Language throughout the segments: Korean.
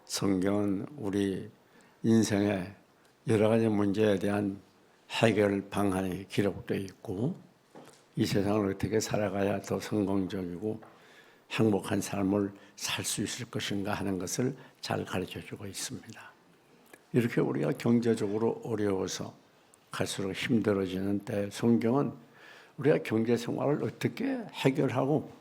성경은 우리 인생의 여러 가지 문제에 대한 해결 방안이 기록되어 있고 이 세상을 어떻게 살아가야 더 성공적이고 행복한 삶을 살 수 있을 것인가 하는 것을 잘 가르쳐주고 있습니다. 이렇게 우리가 경제적으로 어려워서 갈수록 힘들어지는 때 성경은 우리가 경제 생활을 어떻게 해결하고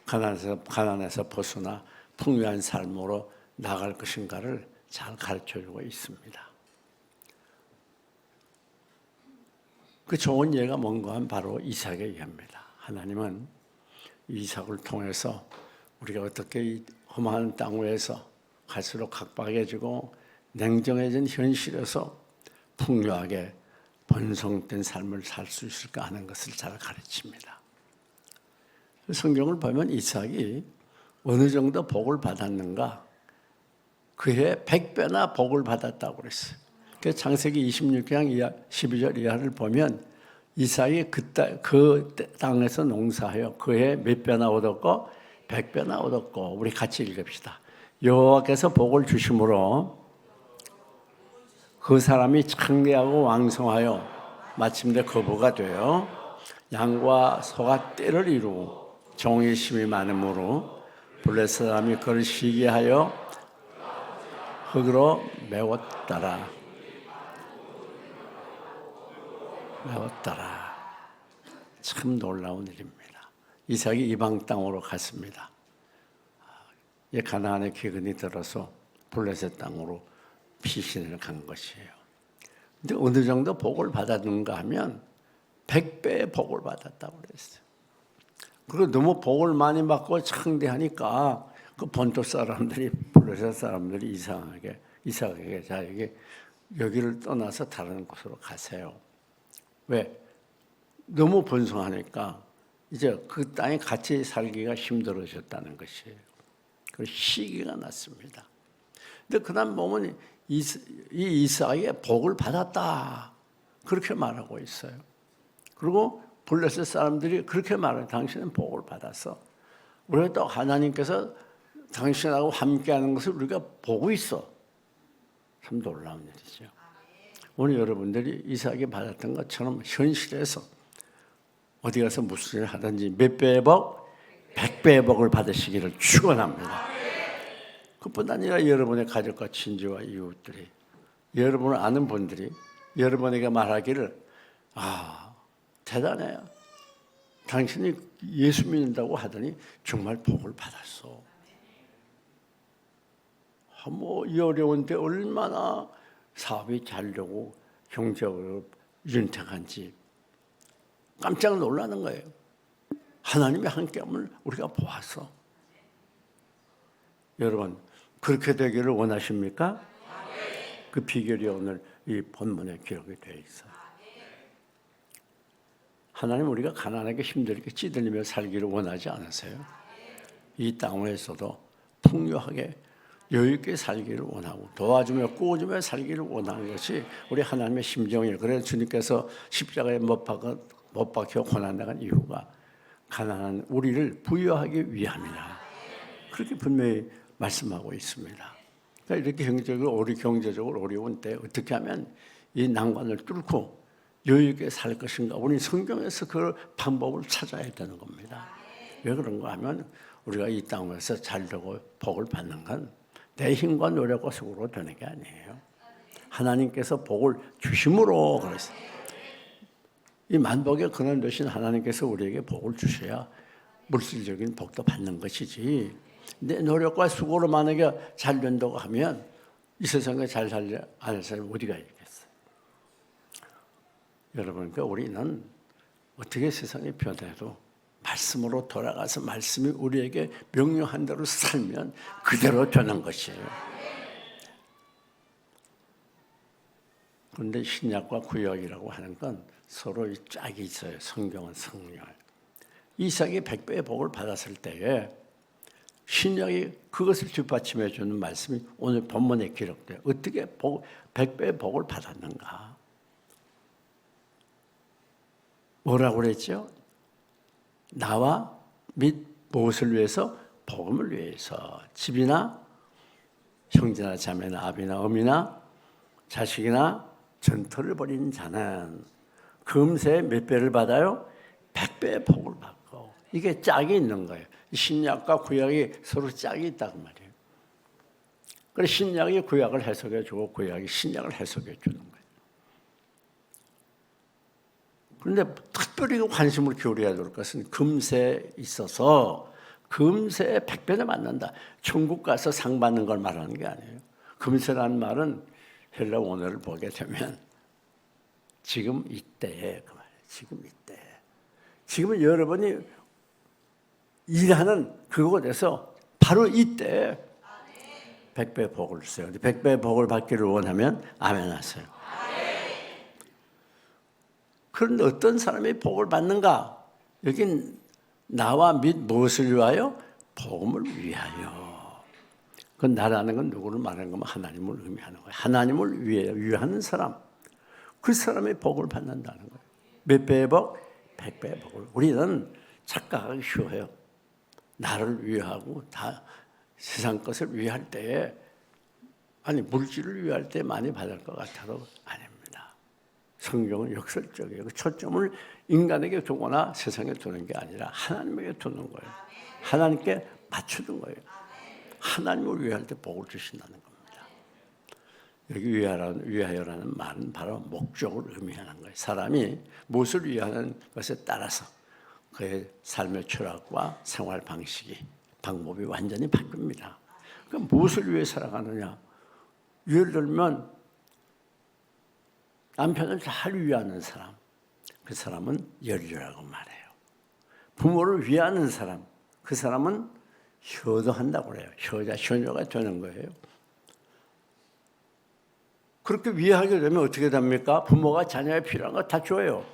가난에서 벗어나 풍요한 삶으로 나갈 것인가를 잘 가르쳐주고 있습니다. 그 좋은 예가 뭔가 하면 바로 이삭의 예입니다. 하나님은 이삭을 통해서 우리가 어떻게 이 험한 땅 위에서 갈수록 각박해지고 냉정해진 현실에서 풍요하게 번성된 삶을 살 수 있을까 하는 것을 잘 가르칩니다. 성경을 보면 이삭이 어느 정도 복을 받았는가? 그해 100배나 복을 받았다고 그랬어요. 그래서 창세기 26장 12절 이하를 보면 이삭이 그 땅에서 농사하여 그해 몇 배나 얻었고 100배나 얻었고. 우리 같이 읽읍시다. 여호와께서 복을 주심으로 그 사람이 창대하고 왕성하여 마침내 거부가 되어 양과 소가 떼를 이루고 종의 심이 많으므로 블레 사람이 그를 시기하여 흙으로 메웠더라. 참 놀라운 일입니다. 이삭이 이방 땅으로 갔습니다. 가나안의 기근이 들어서 블레셋 땅으로 피신을 간 것이에요. 근데 어느 정도 복을 받았는가 하면 100배의 복을 받았다고 그랬어요. 그리고 너무 복을 많이 받고 창대하니까 그 본토 사람들이, 블레셋 사람들이 이삭에게 자에게 여기를 떠나서 다른 곳으로 가세요. 왜? 너무 번성하니까 이제 그 땅에 같이 살기가 힘들어졌다는 것이에요. 그 시기가 났습니다. 근데 그다음 보면 이 이삭이 복을 받았다 그렇게 말하고 있어요. 그리고 블레셋 사람들이 그렇게 말해요. 당신은 복을 받았어. 우리가 또 하나님께서 당신하고 함께하는 것을 우리가 보고 있어. 참 놀라운 일이죠. 오늘 여러분들이 이삭이 받았던 것처럼 현실에서 어디 가서 무슨 일을 하든지 몇 배의 복? 100배의 복을 받으시기를 축원합니다. 그뿐 아니라 여러분의 가족과 친지와 이웃들이, 여러분을 아는 분들이 여러분에게 말하기를 대단해요. 당신이 예수 믿는다고 하더니 정말 복을 받았어. 이 어려운데 얼마나 사업이 잘 되고 경제적으로 윤택한지 깜짝 놀라는 거예요. 하나님의 함께함을 우리가 보았어. 여러분 그렇게 되기를 원하십니까? 그 비결이 오늘 이 본문에 기록이 되어 있어요. 하나님 우리가 가난하게 힘들게 찌들리며 살기를 원하지 않으세요? 이 땅에서도 풍요하게 여유있게 살기를 원하고 도와주며 꾸어주며 살기를 원하는 것이 우리 하나님의 심정이에요. 그래서 주님께서 십자가에 못 박혀 고난당한 이유가 가난한 우리를 부유하기 위함이라 그렇게 분명히 말씀하고 있습니다. 그러니까 이렇게 경제적으로 어려운 때 어떻게 하면 이 난관을 뚫고 여유있게 살 것인가? 우리 성경에서 그 방법을 찾아야 되는 겁니다. 왜 그런가 하면 우리가 이 땅에서 잘되고 복을 받는 건 내 힘과 노력과 속으로 되는 게 아니에요. 하나님께서 복을 주심으로 그랬어요. 이 만복의 근원 되신 하나님께서 우리에게 복을 주셔야 물질적인 복도 받는 것이지 내 노력과 수고로 만약에 잘 된다고 하면 이 세상에 잘 살지 않을 사람이 어디가 있겠어요. 여러분, 그러니까 우리는 어떻게 세상이 변해도 말씀으로 돌아가서 말씀이 우리에게 명령한 대로 살면 그대로 되는 것이에요. 그런데 신약과 구약이라고 하는 건 서로 짝이 있어요. 성경은 성령. 이삭이 100배의 복을 받았을 때에 신약이 그것을 뒷받침해 주는 말씀이 오늘 본문에 기록돼요. 어떻게 100배의 복을 받았는가? 뭐라고 그랬죠? 나와 및 무엇을 위해서? 복음을 위해서. 집이나 형제나 자매나 아비나 어미나 자식이나 전토를 벌인 자는 금세 몇 배를 받아요? 100배의 복을 받고. 이게 짝이 있는 거예요. 신약과 구약이 서로 짝이 있다고 말이에요. 그래서 신약이 구약을 해석해 주고 구약이 신약을 해석해 주는 거예요. 그런데 특별히 관심을 기울여야 될 것은 금세에 있어서 금세에 100배를 받는다. 천국 가서 상 받는 걸 말하는 게 아니에요. 금세라는 말은 헬라 원어를 보게 되면 지금 이때에 그 말이에요. 지금 이때. 지금은 여러분이 일하는 그곳에서 바로 이때 100배 복을 주세요. 100배 복을 받기를 원하면 아멘 하세요. 그런데 어떤 사람이 복을 받는가? 여긴 나와 및 무엇을 위하여? 복음을 위하여. 그 나라는 건 누구를 말하는 거면 하나님을 의미하는 거예요. 하나님을 위하는 사람. 그 사람이 복을 받는다는 거예요. 몇 배의 복? 100배의 복을. 우리는 착각하기 쉬워요. 나를 위하고 다 세상 것을 위할 때에 아니 물질을 위할 때 많이 받을 것 같아도 아닙니다. 성경은 역설적이에요. 그 초점을 인간에게 두거나 세상에 두는 게 아니라 하나님에게 두는 거예요. 하나님께 맞추는 거예요. 하나님을 위할 때 복을 주신다는 겁니다. 여기 위하여라는 말은 바로 목적을 의미하는 거예요. 사람이 무엇을 위하는 것에 따라서 그의 삶의 철학과 생활 방법이 완전히 바뀝니다. 그럼 무엇을 위해 살아가느냐? 예를 들면 남편을 잘 위하는 사람, 그 사람은 열주라고 말해요. 부모를 위하는 사람, 그 사람은 효도한다고 그래요. 효녀가 되는 거예요. 그렇게 위하게 되면 어떻게 됩니까? 부모가 자녀에 필요한 거 다 줘요.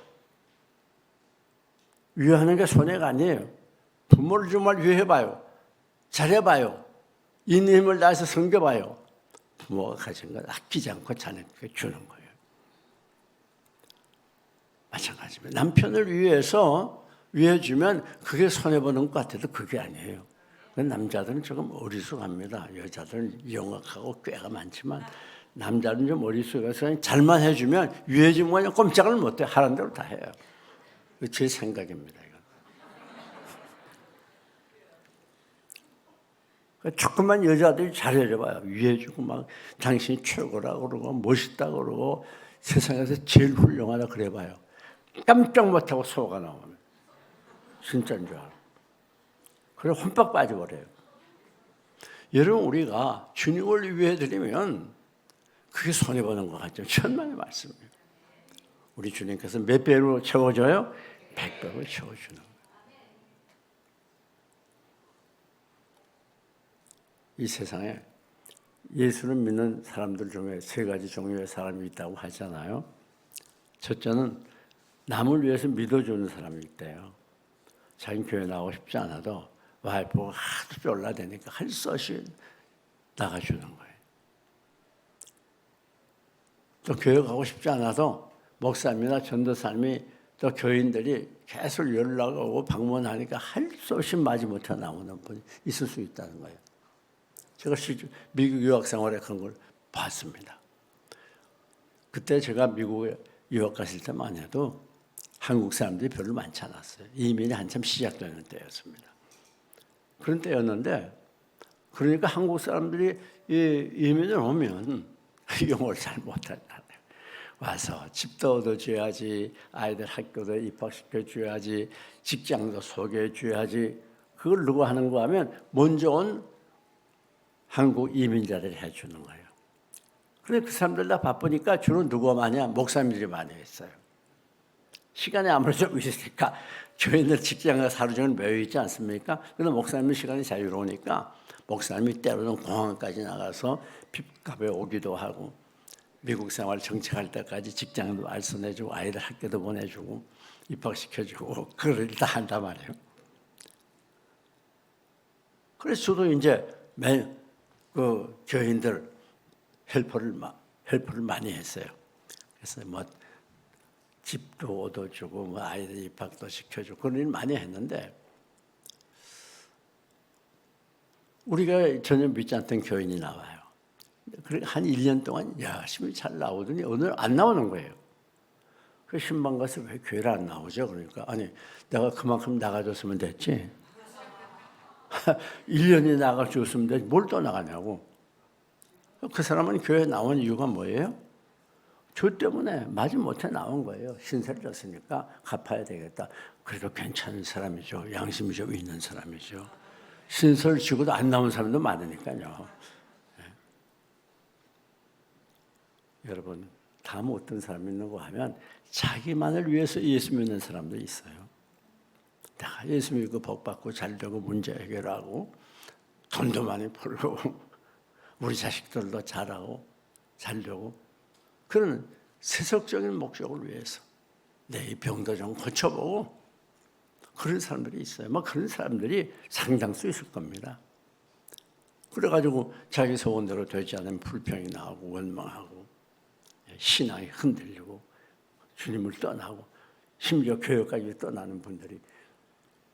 위하는 게 손해가 아니에요. 부모를 정말 위해봐요. 잘해봐요. 있는 힘을 다해서 섬겨봐요. 부모가 가진 걸 아끼지 않고 자녀에게 주는 거예요. 마찬가지입니다. 남편을 위해주면 그게 손해보는 것 같아도 그게 아니에요. 남자들은 조금 어리숙합니다. 여자들은 영악하고 꾀가 많지만 남자는 좀 어리숙해서 잘만 해주면 위해주면 그냥 꼼짝을 못해요. 하라는 대로 다 해요. 제 생각입니다. 조금만 여자들이 잘해줘봐요. 위해주고 막 당신이 최고라고 그러고 멋있다고 그러고 세상에서 제일 훌륭하다 그래봐요. 깜짝 못하고 소가 나오면 진짜인 줄 알아. 그래 혼박 빠져버려요. 여러분 우리가 주님을 위해 드리면 그게 손해보는 것 같죠. 천만의 말씀이에요. 우리 주님께서 몇 배로 채워줘요? 100배로 채워주는 거예요. 이 세상에 예수를 믿는 사람들 중에 세 가지 종류의 사람이 있다고 하잖아요. 첫째는 남을 위해서 믿어주는 사람이 있대요. 자기 교회 나오고 싶지 않아도 와이프가 하도 쫄라대니까 할 수 없이 나가주는 거예요. 또 교회 가고 싶지 않아도 목사님이나 전도사님이 또 교인들이 계속 연락하고 방문하니까 할 수 없이 마지못해 나오는 분이 있을 수 있다는 거예요. 제가 미국 유학 생활에 그런 걸 봤습니다. 그때 제가 미국에 유학 갔을 때만 해도 한국 사람들이 별로 많지 않았어요. 이민이 한참 시작되는 때였습니다. 그런 때였는데 그러니까 한국 사람들이 이민을 오면 영어를 잘 못한다. 와서 집도 얻어줘야지, 아이들 학교도 입학시켜줘야지, 직장도 소개해줘야지. 그걸 누구 하는 거 하면 먼저 온 한국 이민자들이 해주는 거예요. 그런데 그 사람들 다 바쁘니까 주로 누가 많이 하냐? 목사님들이 많이 했어요. 시간이 아무래도 좀 있으니까 교인들 직장에서 하루 종일 매여 있지 않습니까? 그런데 목사님은 시간이 자유로우니까 목사님이 때로는 공항까지 나가서 빚값에 오기도 하고 미국 생활 정착할 때까지 직장도 알선해주고 아이들 학교도 보내주고 입학시켜주고 그걸 다 한단 말이에요. 그래서 저도 이제 그 교인들 헬퍼를 많이 했어요. 그래서 뭐 집도 얻어주고 뭐 아이들 입학도 시켜주고 그런 일 많이 했는데 우리가 전혀 믿지 않던 교인이 나와요. 그렇게 한 1년 동안 열심히 잘 나오더니 오늘 안 나오는 거예요. 그 신방 가서 왜 교회를 안 나오죠? 그러니까 아니 내가 그만큼 나가줬으면 됐지. 1년이 나가줬으면 됐지. 뭘 또 나가냐고. 그 사람은 교회에 나온 이유가 뭐예요? 저 때문에 마지못해 나온 거예요. 신세를 졌으니까 갚아야 되겠다. 그래도 괜찮은 사람이죠. 양심이 좀 있는 사람이죠. 신세를 지고도 안 나온 사람도 많으니까요. 네. 여러분, 다음 어떤 사람이 있는고 하면 자기만을 위해서 예수 믿는 사람도 있어요. 내가 예수 믿고 복 받고 잘 되고 문제 해결하고 돈도 많이 벌고 우리 자식들도 잘하고 잘 되고 그런 세속적인 목적을 위해서 내 병도 좀 고쳐보고 그런 사람들이 있어요. 막 그런 사람들이 상당수 있을 겁니다. 그래가지고 자기 소원대로 되지 않으면 불평이 나오고 원망하고 신앙이 흔들리고 주님을 떠나고 심지어 교회까지 떠나는 분들이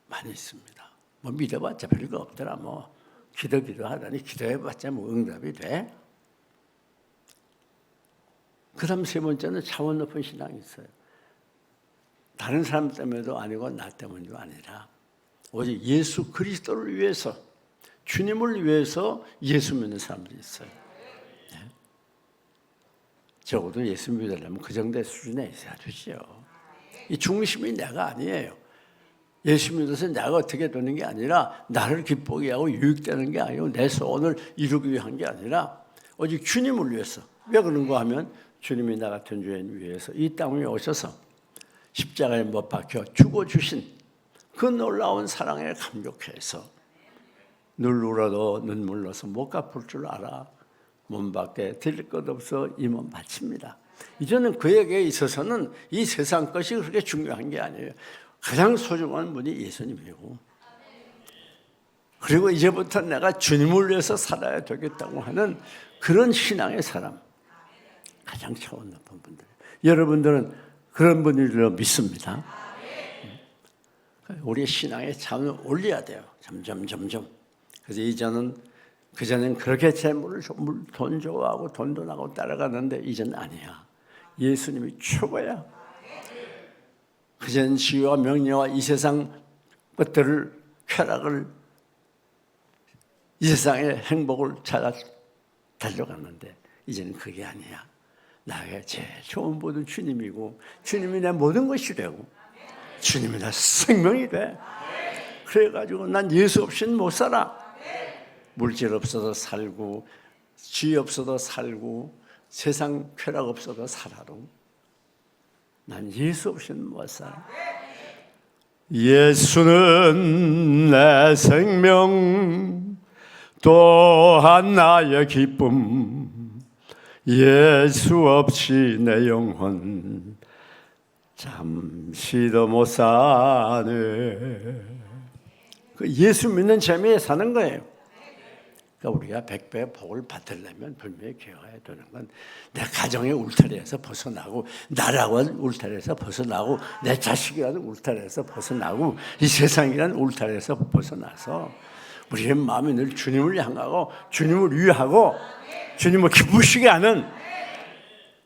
많이 있습니다. 뭐 믿어봤자 별거 없더라. 뭐 기도하다니 기도해봤자 뭐 응답이 돼? 그 다음 세 번째는 차원 높은 신앙이 있어요. 다른 사람 때문에도 아니고 나 때문도 아니라 오직 예수 그리스도를 위해서 주님을 위해서 예수 믿는 사람들이 있어요. 네? 적어도 예수 믿으려면 그 정도의 수준에 있어야 되죠. 이 중심이 내가 아니에요. 예수 믿어서 내가 어떻게 되는 게 아니라 나를 기쁘게 하고 유익되는 게 아니고 내 소원을 이루기 위한 게 아니라 오직 주님을 위해서. 왜 그런가 하면 주님이 나 같은 죄인 위해서 이 땅에 오셔서 십자가에 못 박혀 죽어주신 그 놀라운 사랑에 감격해서 늘 울어도 눈물 나서 못 갚을 줄 알아 몸 밖에 드릴 것 없어 이 몸 바칩니다. 이제는 그에게 있어서는 이 세상 것이 그렇게 중요한 게 아니에요. 가장 소중한 분이 예수님이고 그리고 이제부터 내가 주님을 위해서 살아야 되겠다고 하는 그런 신앙의 사람 가장 차원 높은 분들. 여러분들은 그런 분들을 믿습니다. 우리의 신앙의 차원을 올려야 돼요. 점점. 그래서 이제는 그전엔 그렇게 재물을 돈 좋아하고 돈도 나고 따라가는데 이제는 아니야. 예수님이 최고야. 그전 지혜와 명예와 이 세상 것들을 쾌락을 이 세상의 행복을 찾아 달려갔는데 이제는 그게 아니야. 나에게 제일 좋은 분은 주님이고 주님이 내 모든 것이 되고 주님이 내 생명이 돼. 그래가지고 난 예수 없이는 못 살아. 물질 없어도 살고 지혜 없어도 살고 세상 쾌락 없어도 살아도 난 예수 없이는 못 살아. 예수는 내 생명 또한 나의 기쁨 예수 없이 내 영혼 잠시도 못 사네. 그 예수 믿는 재미에 사는 거예요. 그러니까 우리가 100배의 복을 받으려면 분명히 기억해야 되는 건 내 가정의 울타리에서 벗어나고 나라고 하는 울타리에서 벗어나고 내 자식이라는 울타리에서 벗어나고 이 세상이라는 울타리에서 벗어나서 우리의 마음이 늘 주님을 향하고 주님을 위하고 주님을 기쁘시게 하는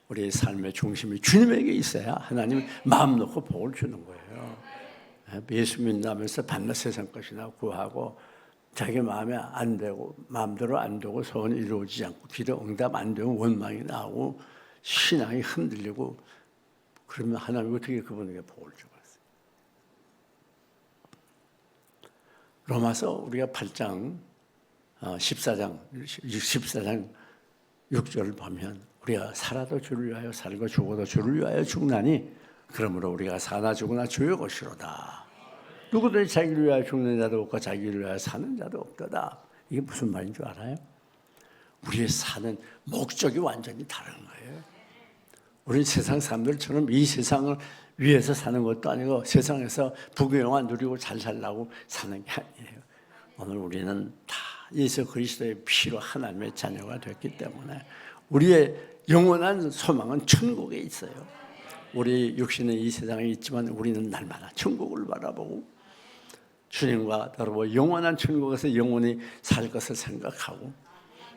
우리의 삶의 중심이 주님에게 있어야 하나님은 마음 놓고 복을 주는 거예요. 예수 믿는다면서 밤낮 세상 것이나 구하고 자기 마음에 안 되고 마음대로 안 되고 소원이 이루어지지 않고 기도 응답 안 되고 원망이 나오고 신앙이 흔들리고 그러면 하나님이 어떻게 그분에게 복을 주겠어요? 로마서 우리가 8장 14장 6절을 보면 우리가 살아도 주를 위하여 살고 죽어도 주를 위하여 죽나니 그러므로 우리가 사나 죽으나 주의 것이로다. 누구든지 자기를 위하여 죽는 자도 없고 자기를 위하여 사는 자도 없도다. 이게 무슨 말인 줄 알아요? 우리의 사는 목적이 완전히 다른 거예요. 우리는 세상 사람들처럼 이 세상을 위해서 사는 것도 아니고 세상에서 부귀영화 누리고 잘 살라고 사는 게 아니에요. 오늘 우리는 다 예수 그리스도의 피로 하나님의 자녀가 됐기 때문에 우리의 영원한 소망은 천국에 있어요. 우리 육신은 이 세상에 있지만 우리는 날마다 천국을 바라보고 주님과 더불어 영원한 천국에서 영원히 살 것을 생각하고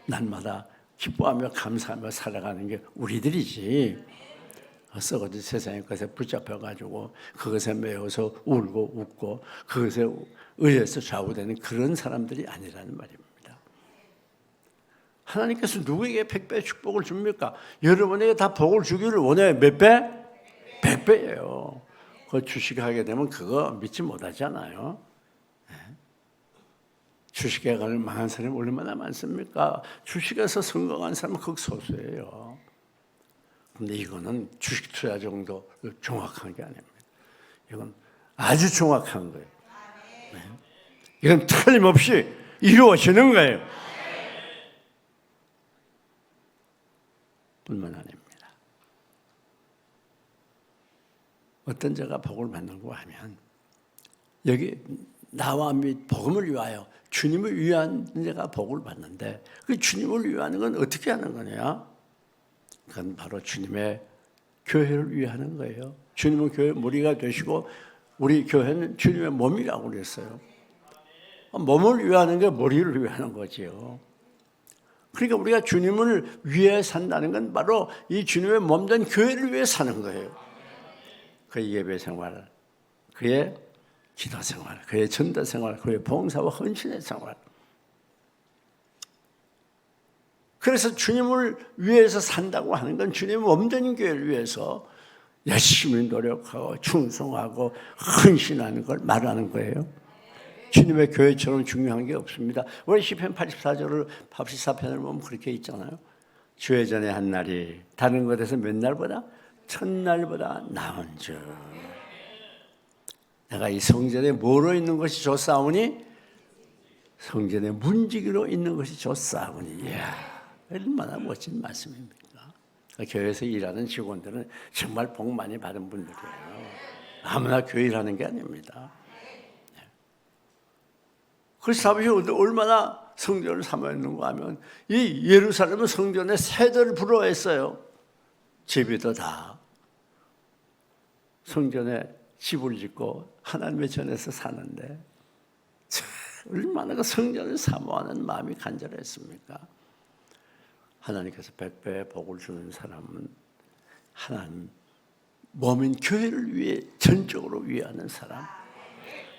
날마다 기뻐하며 감사하며 살아가는 게 우리들이지. 썩어진 세상의 것에 붙잡혀가지고 그것에 매여서 울고 웃고 그것에 의해서 좌우되는 그런 사람들이 아니라는 말입니다. 하나님께서 누구에게 100배 축복을 줍니까? 여러분에게 다 복을 주기를 원해요. 몇 배? 100배예요. 그 주식하게 되면 그거 믿지 못하잖아요. 주식에 관련 망한 사람이 얼마나 많습니까? 주식에서 성공한 사람은 극소수예요. 근데 이거는 주식 투자 정도 정확한 게 아닙니다. 이건 아주 정확한 거예요. 네. 이건 틀림없이 이루어지는 거예요. 뿐만 아닙니다. 어떤 자가 복을 받는고 하면 여기 나와 및 복음을 위하여 주님을 위한 자가 복을 받는데 그 주님을 위하는 건 어떻게 하는 거냐? 그건 바로 주님의 교회를 위하는 거예요. 주님은 교회 머리가 되시고 우리 교회는 주님의 몸이라고 그랬어요. 몸을 위하는 게 머리를 위하는 거지요. 그러니까 우리가 주님을 위해 산다는 건 바로 이 주님의 몸된 교회를 위해 사는 거예요. 그의 예배 생활, 그의 기도 생활, 그의 전도 생활, 그의 봉사와 헌신의 생활. 그래서 주님을 위해서 산다고 하는 건 주님의 몸된 교회를 위해서 열심히 노력하고 충성하고 헌신하는 걸 말하는 거예요. 주님의 교회처럼 중요한 게 없습니다. 우리 시편 84편을 보면 그렇게 있잖아요. 주의 전에 한 날이 다른 것에서 몇 날보다 첫날보다 나은 줄. 내가 이 성전에 뭐로 있는 것이 좋사오니 성전에 문지기로 있는 것이 좋사오니. 이야. 얼마나 멋진 말씀입니까? 교회에서 일하는 직원들은 정말 복 많이 받은 분들이에요. 아무나 교회 일하는 게 아닙니다. 그래서 다윗이 얼마나 성전을 사모했는가 하면 이 예루살렘은 성전의 세대를 부러워했어요. 제비도 다 성전에 집을 짓고 하나님의 전에서 사는데 얼마나 그 성전을 사모하는 마음이 간절했습니까? 하나님께서 100배의 복을 주는 사람은 하나님 몸인 교회를 위해 전적으로 위하는 사람,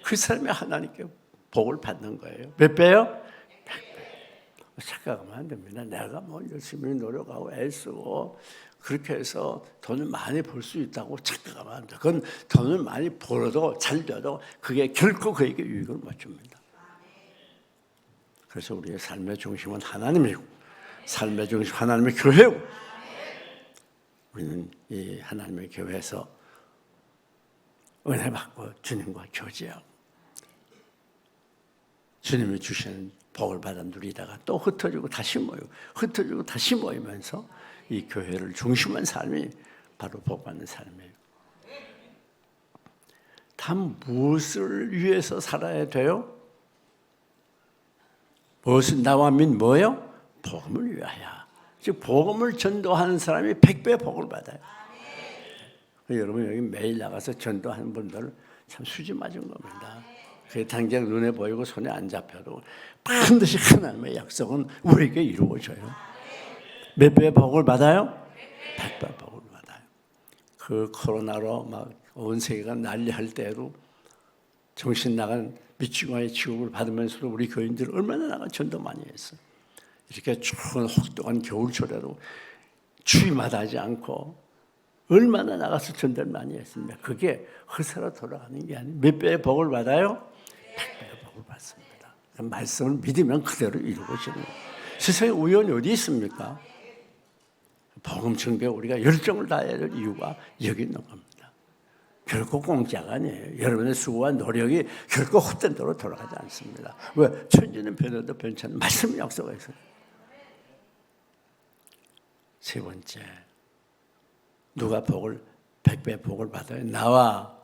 그 사람이 하나님께 복을 받는 거예요. 몇 배요? 100배. 착각하면 안 됩니다. 내가 뭐 열심히 노력하고 애쓰고 그렇게 해서 돈을 많이 벌 수 있다고 착각하면 안 돼요. 그건 돈을 많이 벌어도 잘 돼도 그게 결코 그에게 유익을 못 줍니다. 그래서 우리의 삶의 중심은 하나님이고 삶의 중심 하나님의 교회고 우리는 이 하나님의 교회에서 은혜 받고 주님과 교제하고 주님이 주시는 복을 받아 누리다가 또 흩어지고 다시 모이고 흩어지고 다시 모이면서 이 교회를 중심한 삶이 바로 복받는 삶이에요. 다 무엇을 위해서 살아야 돼요? 무엇은 나와 민 뭐예요? 복음을 위하여. 즉 복음을 전도하는 사람이 100배 복을 받아요. 여러분 여기 매일 나가서 전도하는 분들 참 수지 맞은 겁니다. 그게 당장 눈에 보이고 손에 안 잡혀도 반드시 하나님의 약속은 우리에게 이루어져요. 몇 배의 복을 받아요? 100배 복을 받아요. 그 코로나로 막 온 세계가 난리할 때에도 정신 나간 미치광이 취급을 받으면서도 우리 교인들은 얼마나 나가 전도 많이 했어요. 이렇게 추운 혹독한 겨울철에도 추위마다 하지 않고 얼마나 나가서 전도를 많이 했습니다. 그게 허사로 돌아가는 게 아니에요. 몇 배의 복을 받아요? 100배의 복을 받습니다. 그 말씀을 믿으면 그대로 이루어지는 거예요. 세상에 우연이 어디 있습니까? 복음 전도에 우리가 열정을 다해야 될 이유가 여기 있는 겁니다. 결코 공짜가 아니에요. 여러분의 수고와 노력이 결코 헛된 대로 돌아가지 않습니다. 왜? 천지는 변해도 변치 않는 말씀 약속이 있어요. 세 번째, 누가 복을 100배 복을 받아요? 나와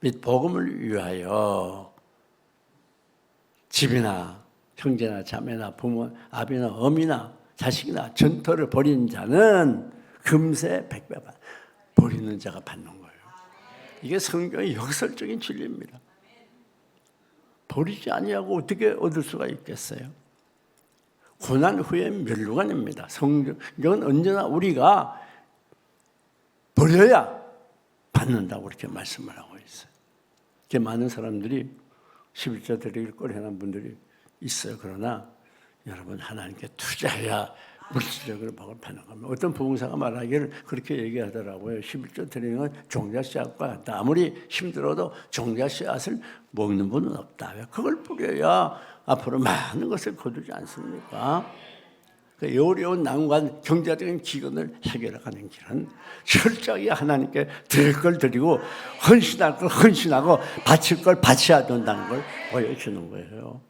및 복음을 위하여 집이나 형제나 자매나 부모, 아비나 어미나 자식이나 전토를 벌인 자는 금세 100배 받아. 버리는 자가 받는 거예요. 이게 성경의 역설적인 진리입니다. 버리지 아니하고 어떻게 얻을 수가 있겠어요? 고난 후에 멸류관입니다. 성경은 언제나 우리가 버려야 받는다고 그렇게 말씀을 하고 있어요. 이렇게 많은 사람들이 11조 드리기를 꺼려하는 분들이 있어요. 그러나 여러분, 하나님께 투자해야 물질적으로 복을 받는 겁니다. 어떤 부흥사가 말하기를 그렇게 얘기하더라고요. 11조 드리는 건 종자 씨앗과 같다. 아무리 힘들어도 종자 씨앗을 먹는 분은 없다. 그걸 뿌려야 앞으로 많은 것을 거두지 않습니까? 그 어려운 난관, 경제적인 기근을 해결하는 길은 철저히 하나님께 드릴 걸 드리고 헌신할 걸 헌신하고 바칠 걸 바쳐야 된다는 걸 보여주는 거예요.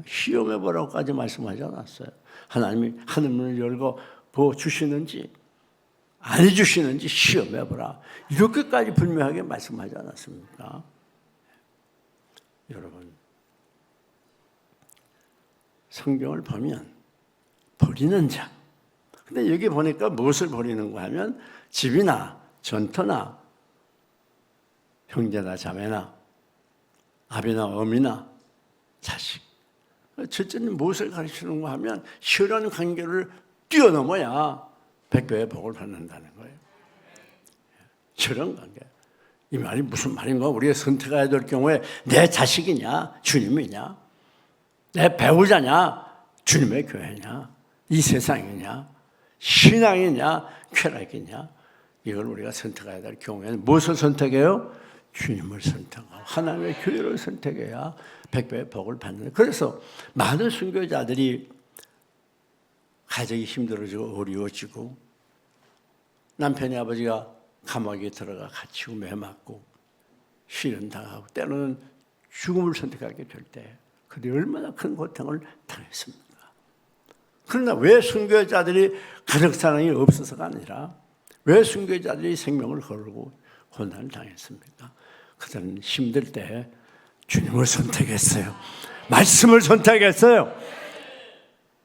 시험해 보라고까지 말씀하지 않았어요. 하나님이 하늘문을 열고 부어주시는지 안 해주시는지 시험해 보라. 이렇게까지 분명하게 말씀하지 않았습니까? 여러분, 성경을 보면 버리는 자. 근데 여기 보니까 무엇을 버리는가 하면 집이나 전터나 형제나 자매나 아비나 어미나 자식. 첫째는 무엇을 가르치는가 하면 혈연 관계를 뛰어넘어야 백배의 복을 받는다는 거예요. 혈연 관계. 이 말이 무슨 말인가? 우리가 선택해야 될 경우에 내 자식이냐 주님이냐, 내 배우자냐 주님의 교회냐, 이 세상이냐, 신앙이냐, 쾌락이냐, 이걸 우리가 선택해야 될 경우에는 무엇을 선택해요? 주님을 선택하고 하나님의 교회를 선택해야 백배의 복을 받는. 그래서 많은 순교자들이 가정이 힘들어지고 어려워지고 남편이 아버지가 감옥에 들어가 갇히고 매맞고 실현당하고 때로는 죽음을 선택하게 될 때 그들이 얼마나 큰 고통을 당했습니까? 그러나 왜 순교자들이 가족사랑이 없어서가 아니라 왜 순교자들이 생명을 걸고 고난을 당했습니까? 그들은 힘들 때 주님을 선택했어요. 말씀을 선택했어요.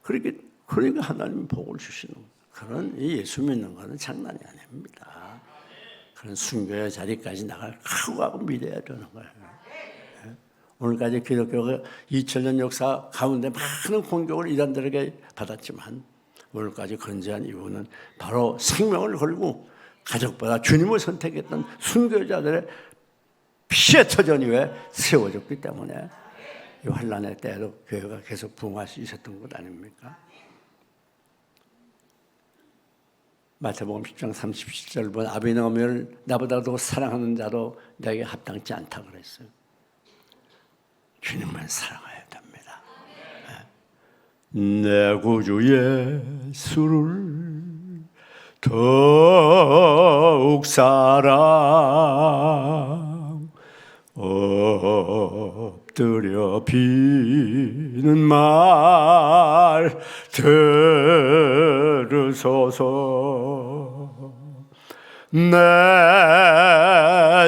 그러니까 하나님이 복을 주시는 그런 예수 믿는 것은 장난이 아닙니다. 그런 순교의 자리까지 나갈 각오하고 믿어야 되는 거예요. 오늘까지 기독교가 2000년 역사 가운데 많은 공격을 이단들에게 받았지만 오늘까지 건재한 이유는 바로 생명을 걸고 가족보다 주님을 선택했던 순교자들의 피의 터전 위에 세워졌기 때문에 이 환난의 때에도 교회가 계속 부흥할 수 있었던 것 아닙니까? 마태복음 10장 37절 보면 아비는 어머니를 나보다 더 사랑하는 자도 내게 합당치 않다고 그랬어요. 주님만 사랑해야 됩니다. 내 구주 예수를 더욱 사랑 엎드려 비는 말 들으소서. 내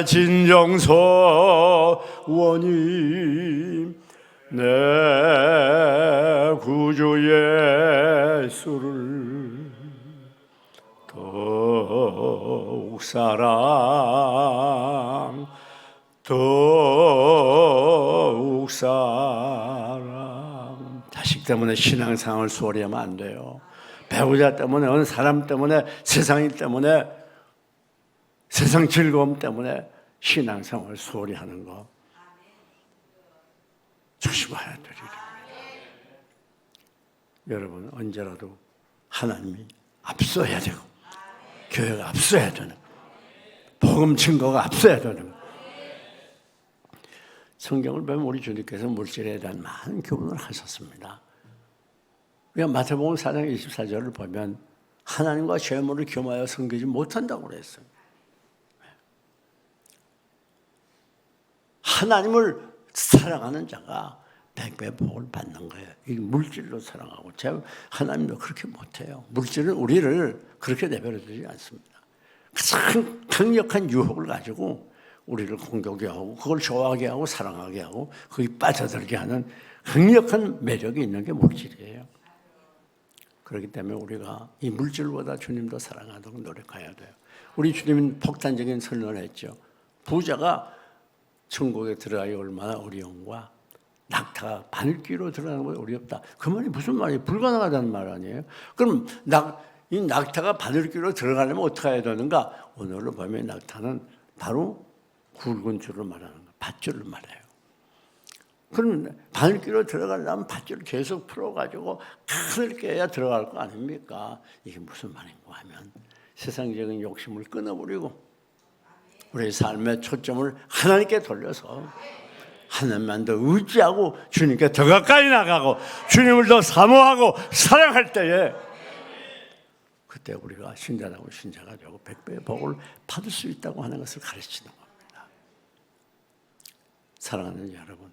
진정서원님 내 구주 예수를 더욱 사랑 더욱 사랑. 자식 때문에 신앙생활을 소홀히 하면 안 돼요. 배우자 때문에 어느 사람 때문에 세상 때문에 세상 즐거움 때문에 신앙생활을 소홀히 하는 거 조심해야 될 일입니다. 여러분, 언제라도 하나님이 앞서야 되고 교회가 앞서야 되는 거예요. 복음 증거가 앞서야 되는 거예요. 성경을 보면 우리 주님께서 물질에 대한 많은 교훈을 하셨습니다. 우리가 마태복음 4장 24절을 보면 하나님과 재물을 겸하여 섬기지 못한다고 그랬어요. 하나님을 사랑하는 자가 백배 복을 받는 거예요. 이 물질로 사랑하고 하나님도 그렇게 못해요. 물질은 우리를 그렇게 내버려두지 않습니다. 가장 강력한 유혹을 가지고 우리를 공격하게 하고 그걸 좋아하게 하고 사랑하게 하고 거기 빠져들게 하는 강력한 매력이 있는 게 물질이에요. 그렇기 때문에 우리가 이 물질보다 주님도 사랑하도록 노력해야 돼요. 우리 주님은 폭탄적인 선언을 했죠. 부자가 천국에 들어가기 얼마나 어려운가. 낙타가 바늘귀로 들어가는 것보다 어렵다. 그 말이 무슨 말이에요? 불가능하다는 말 아니에요? 그럼 이 낙타가 바늘귀로 들어가려면 어떻게 해야 되는가? 오늘로 보면 낙타는 바로 굵은 줄을 말하는 거예요. 밧줄을 말해요. 그럼 바늘귀로 들어가려면 밧줄을 계속 풀어가지고 칸을 깨야 들어갈 거 아닙니까? 이게 무슨 말인가 하면 세상적인 욕심을 끊어버리고 우리의 삶의 초점을 하나님께 돌려서 하나님만 더 의지하고 주님께 더 가까이 나가고 주님을 더 사모하고 사랑할 때에 그때 우리가 신자라고 신자가 되고 백배의 복을 받을 수 있다고 하는 것을 가르치는 겁니다. 사랑하는 여러분,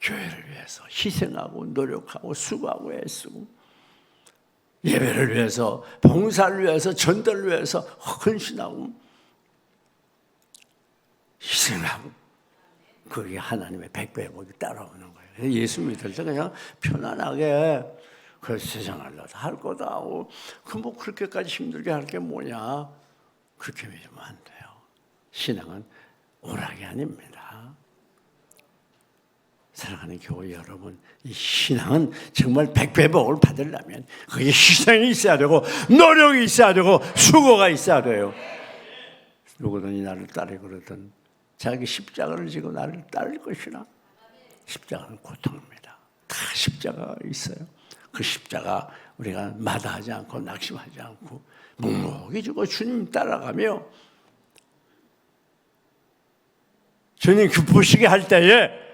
교회를 위해서 희생하고 노력하고 수고하고 애쓰고 예배를 위해서 봉사를 위해서 전도를 위해서 헌신하고 희생하고 그게 하나님의 백배의 복이 따라오는 거예요. 예수 믿을 때 그냥 편안하게 그 세상을 할 거다 하고 그 뭐 그렇게까지 힘들게 할 게 뭐냐 그렇게 믿으면 안 돼요. 신앙은 오락이 아닙니다. 사랑하는 교회 여러분, 이 신앙은 정말 백배의 복을 받으려면 거기에 희생이 있어야 되고 노력이 있어야 되고 수고가 있어야 돼요. 누구든지 나를 따르 그러든 자기 십자가를 지고 나를 따를 것이나 십자가는 고통입니다. 다 십자가가 있어요. 그 십자가 우리가 마다하지 않고 낙심하지 않고 묵묵히 주고 주님 따라가며 주님 기쁘시게 할 때에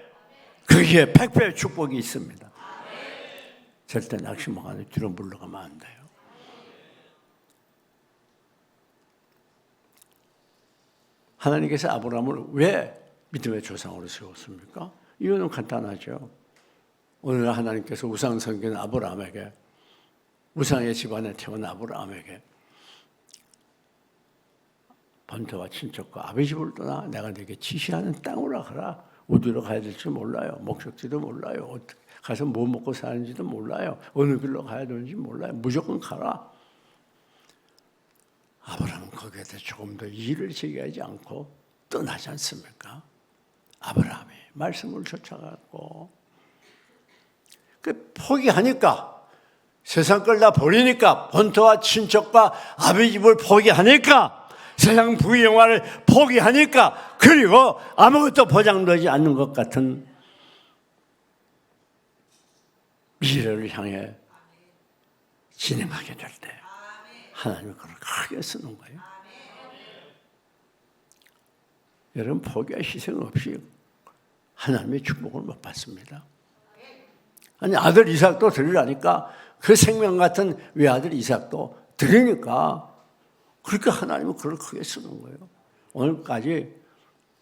거기에 백배의 축복이 있습니다. 절대 낙심하고 뒤로 물러가면 안 돼요. 하나님께서 아브라함을 왜 믿음의 조상으로 세웠습니까? 이유는 간단하죠. 오늘 하나님께서 우상 섬기는 아브라함에게 우상의 집안에 태어난 아브라함에게 번토와 친척과 아버지 집을 떠나 내가 네게 지시하는 땅으로 가라. 어디로 가야 될지 몰라요. 목적지도 몰라요. 어떻게 가서 뭐 먹고 사는지도 몰라요. 어느 길로 가야 되는지 몰라요. 무조건 가라. 아브라함은 거기에 대해 조금 더 이의를 제기하지 않고 떠나지 않습니까? 아브라함이 말씀을 쫓아갔고 그 포기하니까 세상 걸 다 버리니까 본토와 친척과 아버지 집을 포기하니까 세상 부귀영화를 포기하니까 그리고 아무것도 보장되지 않는 것 같은 미래를 향해 진행하게 될 때 하나님은 그걸 크게 쓰는 거예요. 여러분 포기와 희생 없이 하나님의 축복을 못 받습니다. 아니 아들 이삭도 드리라니까 그 생명 같은 외아들 이삭도 드리니까 그렇게 하나님은 그걸 크게 쓰는 거예요. 오늘까지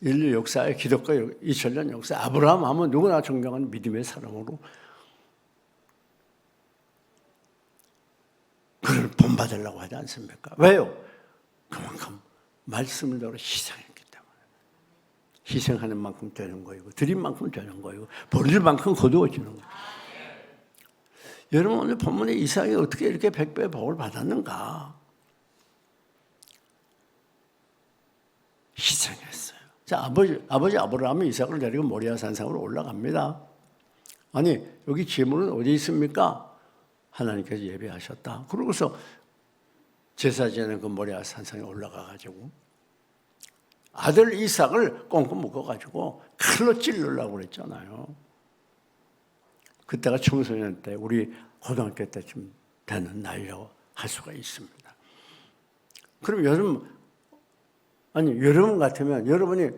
인류 역사의 기독교 2000년 역사 아브라함 하면 누구나 존경하는 믿음의 사람으로 그를 본받으려고 하지 않습니까? 왜요? 그만큼 말씀을 들어 희생했기 때문에 희생하는 만큼 되는 거이고 드린 만큼 되는 거이고 버릴 만큼 거두어지는 거예요. 여러분 오늘 본문에 이삭이 어떻게 이렇게 백배의 복을 받았는가? 희생했어요. 자, 아버지 아브라함이 이삭을 데리고 모리아 산상으로 올라갑니다. 아니 여기 제물은 어디 있습니까? 하나님께서 예배하셨다. 그러고서 제사 지내는 그 모리아 산상에 올라가가지고 아들 이삭을 꽁꽁 묶어가지고 칼로 찔르려고 그랬잖아요. 그때가 청소년 때 우리 고등학교 때쯤 되는 나이라고 할 수가 있습니다. 그럼 여러분 같으면 여러분이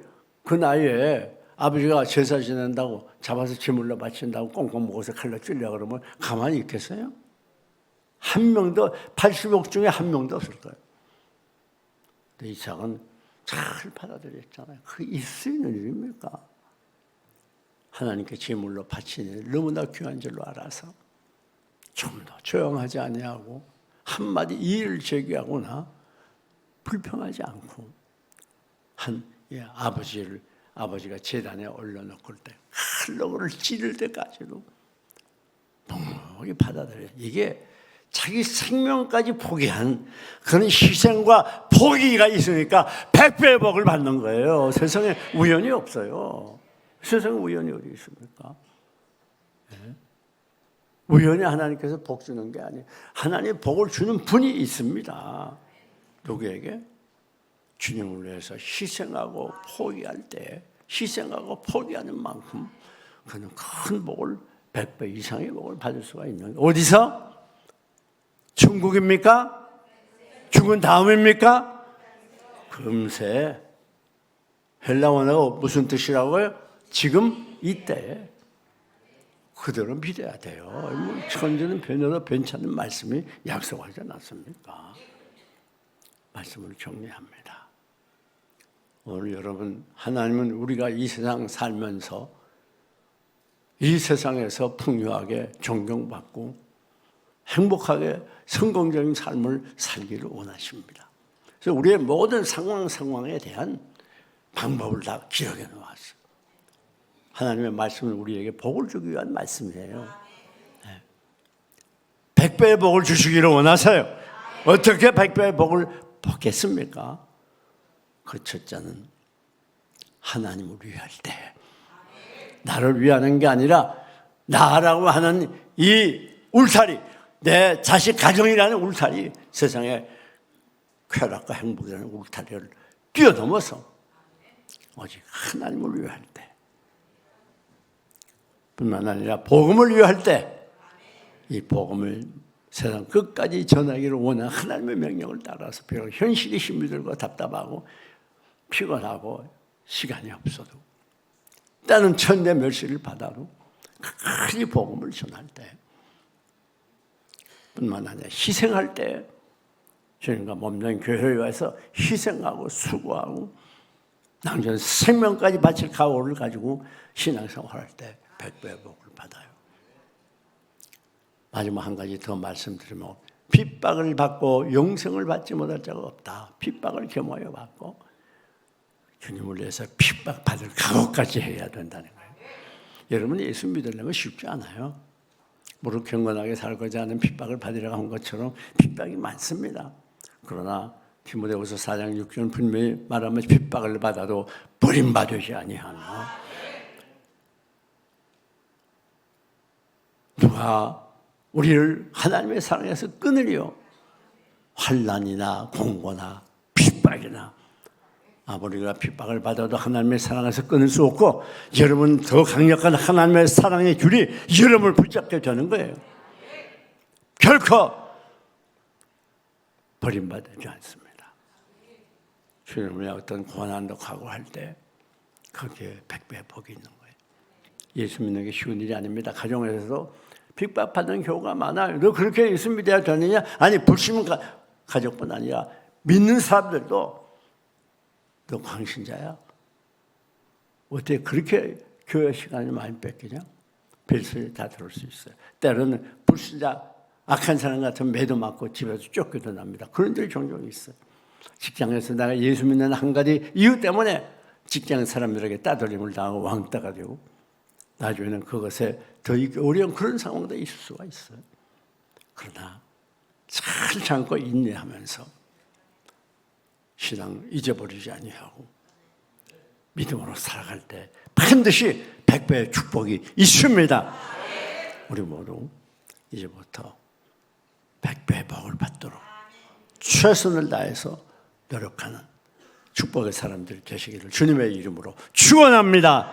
그 나이에 아버지가 제사 지낸다고 잡아서 제물로 바친다고 꽁꽁 묶어서 칼로 찔려 그러면 가만히 있겠어요? 한 명도 80억 중에 한 명도 없을 거예요. 근데 이삭은 잘 받아들였잖아요. 그게 있을 수 있는 일입니까? 하나님께 제물로 바치니 너무나 귀한 줄로 알아서 좀 더 조용하지 아니하고 한마디 이의를 제기하거나 불평하지 않고 아버지가 제단에 올려놓을 때 칼로 그를 찌를 때까지도 묵묵히 받아들여요. 이게 자기 생명까지 포기한 그런 희생과 포기가 있으니까 백배의 복을 받는 거예요. 세상에 우연이 없어요. 세상에 우연이 어디 있습니까? 네? 우연히 하나님께서 복 주는 게 아니에요. 하나님 복을 주는 분이 있습니다. 누구에게? 주님을 위해서 희생하고 포기할 때, 희생하고 포기하는 만큼 그는 큰 복을 100배 이상의 복을 받을 수가 있는 거예요. 어디서? 천국입니까? 죽은 다음입니까? 금세. 헬라 원어가 무슨 뜻이라고요? 지금 이때. 그대로 믿어야 돼요. 천지는 변해도 변찮는 말씀이 약속하지 않았습니까? 말씀을 정리합니다. 오늘 여러분, 하나님은 우리가 이 세상 살면서 이 세상에서 풍요하게 존경받고 행복하게 성공적인 삶을 살기를 원하십니다. 그래서 우리의 모든 상황에 대한 방법을 다 기록해 놓았어요. 하나님의 말씀은 우리에게 복을 주기 위한 말씀이에요. 100배의 복을 주시기를 원하세요. 어떻게 100배의 복을 받겠습니까? 그 첫째는 하나님을 위할 때, 나를 위하는 게 아니라 나라고 하는 이 울타리, 내 자식 가정이라는 울타리, 세상의 쾌락과 행복이라는 울타리를 뛰어넘어서 오직 하나님을 위할 때, 뿐만 아니라 복음을 위할 때, 이 복음을 세상 끝까지 전하기를 원하는 하나님의 명령을 따라서 비록 현실이 힘이 들고 답답하고 피곤하고 시간이 없어도 때는 천대 멸시를 받아도 끝까지 복음을 전할 때, 뿐만 아니라 희생할 때, 주님과 몸된 교회에 와서 희생하고 수고하고 낭전 생명까지 바칠 각오를 가지고 신앙생활할 때 100배의 복을 받아요. 마지막 한 가지 더 말씀드리면, 핍박을 받고 영생을 받지 못할 자가 없다. 핍박을 겸하여 받고 주님을 위해서 핍박받을 각오까지 해야 된다는 거예요. 여러분, 예수 믿으려면 쉽지 않아요. 무릇 경건하게 살고자 하는 핍박을 받으려고 한 것처럼 핍박이 많습니다. 그러나 디모데후서 4장 6절은 분명히 말하면 핍박을 받아도 버림받으지 아니하며, 누가 우리를 하나님의 사랑에서 끊으리요? 환난이나 공고나 핍박이나. 우리가 핍박을 받아도 하나님의 사랑에서 끊을 수 없고, 여러분 더 강력한 하나님의 사랑의 줄이 여러분을 붙잡게 되는 거예요. 결코 버림받지 않습니다. 주님의 어떤 고난도 각오할 때 거기에 100배의 복이 있는 거예요. 예수 믿는 게 쉬운 일이 아닙니다. 가정에서도 핍박받는 경우가 많아요. 너 그렇게 예수 믿어야 되느냐? 아니, 불신은 가족뿐 아니라 믿는 사람들도 너 광신자야? 어떻게 그렇게 교회 시간을 많이 뺏기냐? 별소리 다 들을 수 있어요. 때로는 불신자, 악한 사람 같으면 매도 맞고 집에서 쫓겨도 납니다. 그런 일이 종종 있어요. 직장에서 내가 예수 믿는 한 가지 이유 때문에 직장 사람들에게 따돌림을 당하고 왕따가 되고, 나중에는 그것에 더 어려운 그런 상황도 있을 수가 있어요. 그러나 잘 참고 인내하면서 신앙 잊어버리지 아니하고 믿음으로 살아갈 때 반드시 100배의 축복이 있습니다. 우리 모두 이제부터 100배의 복을 받도록 최선을 다해서 노력하는 축복의 사람들 되시기를 주님의 이름으로 축원합니다.